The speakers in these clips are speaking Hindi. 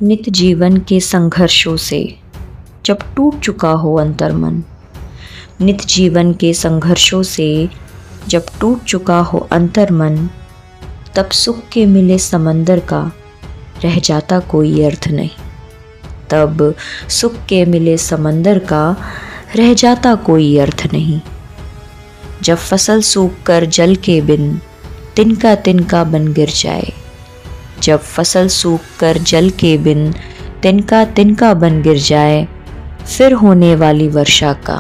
नित जीवन के संघर्षों से जब टूट चुका हो अंतर्मन, नित जीवन के संघर्षों से जब टूट चुका हो अंतर्मन, तब सुख के मिले समंदर का रह जाता कोई अर्थ नहीं। तब सुख के मिले समंदर का रह जाता कोई अर्थ नहीं। जब फसल सूख कर जल के बिन तिनका तिनका बन गिर जाए, जब फसल सूख कर जल के बिन तिनका तिनका बन गिर जाए, फिर होने वाली वर्षा का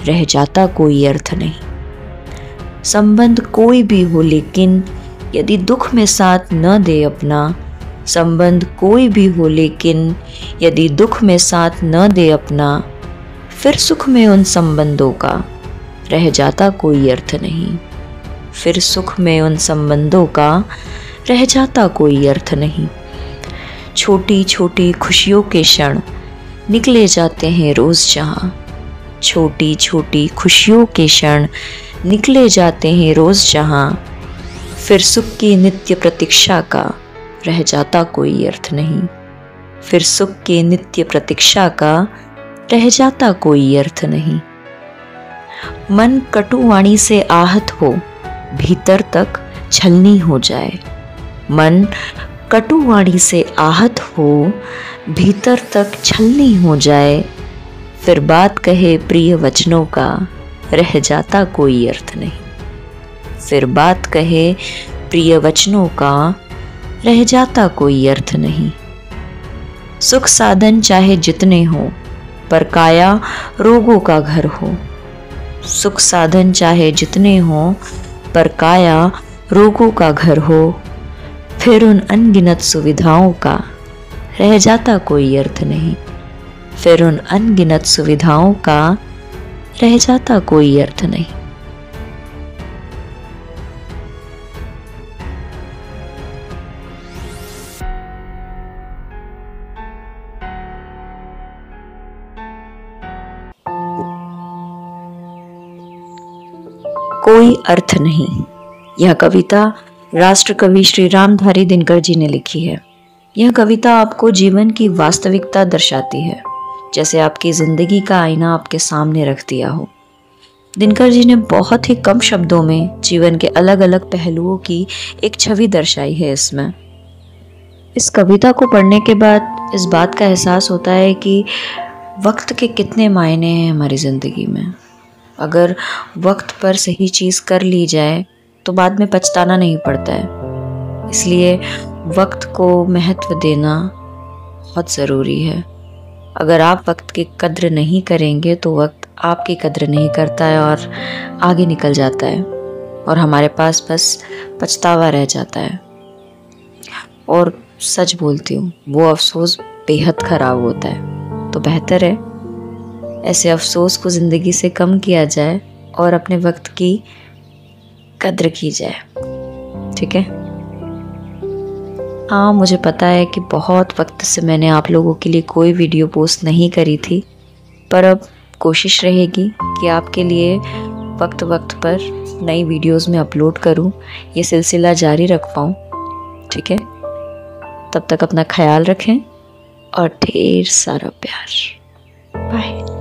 रह जाता कोई अर्थ नहीं। संबंध कोई भी हो लेकिन यदि दुख में साथ न दे अपना, संबंध कोई भी हो लेकिन यदि दुख में साथ न दे अपना, फिर सुख में उन संबंधों का रह जाता कोई अर्थ नहीं। फिर सुख में उन संबंधों का रह जाता कोई अर्थ नहीं। छोटी छोटी खुशियों के क्षण निकले जाते हैं रोज जहाँ, छोटी छोटी खुशियों के क्षण निकले जाते हैं रोज जहाँ, फिर सुख की नित्य प्रतीक्षा का रह जाता कोई अर्थ नहीं। फिर सुख की नित्य प्रतीक्षा का रह जाता कोई अर्थ नहीं। मन कटुवाणी से आहत हो भीतर तक छलनी हो जाए, मन कटुवाणी से आहत हो भीतर तक छलनी हो जाए, फिर बात कहे प्रिय वचनों का रह जाता कोई अर्थ नहीं। फिर बात कहे प्रिय वचनों का रह जाता कोई अर्थ नहीं। सुख साधन चाहे जितने हो पर काया रोगों का घर हो, सुख साधन चाहे जितने हो पर काया रोगों का घर हो, फिर उन अनगिनत सुविधाओं का रह जाता कोई अर्थ नहीं। फिर उन अनगिनत सुविधाओं का रह जाता कोई अर्थ नहीं। कोई अर्थ नहीं। यह कविता राष्ट्र कवि श्री रामधारी दिनकर जी ने लिखी है। यह कविता आपको जीवन की वास्तविकता दर्शाती है, जैसे आपकी जिंदगी का आईना आपके सामने रख दिया हो। दिनकर जी ने बहुत ही कम शब्दों में जीवन के अलग अलग पहलुओं की एक छवि दर्शाई है इसमें। इस कविता को पढ़ने के बाद इस बात का एहसास होता है कि वक्त के कितने मायने हैं हमारी ज़िंदगी में। अगर वक्त पर सही चीज़ कर ली जाए तो बाद में पछताना नहीं पड़ता है। इसलिए वक्त को महत्व देना बहुत ज़रूरी है। अगर आप वक्त की कद्र नहीं करेंगे तो वक्त आपकी कद्र नहीं करता है और आगे निकल जाता है और हमारे पास बस पछतावा रह जाता है। और सच बोलती हूँ, वो अफसोस बेहद ख़राब होता है। तो बेहतर है ऐसे अफसोस को ज़िंदगी से कम किया जाए और अपने वक्त की कद्र की जाए। ठीक है। हाँ, मुझे पता है कि बहुत वक्त से मैंने आप लोगों के लिए कोई वीडियो पोस्ट नहीं करी थी, पर अब कोशिश रहेगी कि आपके लिए वक्त वक्त पर नई वीडियोस में अपलोड करूं, ये सिलसिला जारी रख पाऊं। ठीक है। तब तक अपना ख्याल रखें और ढेर सारा प्यार। बाय।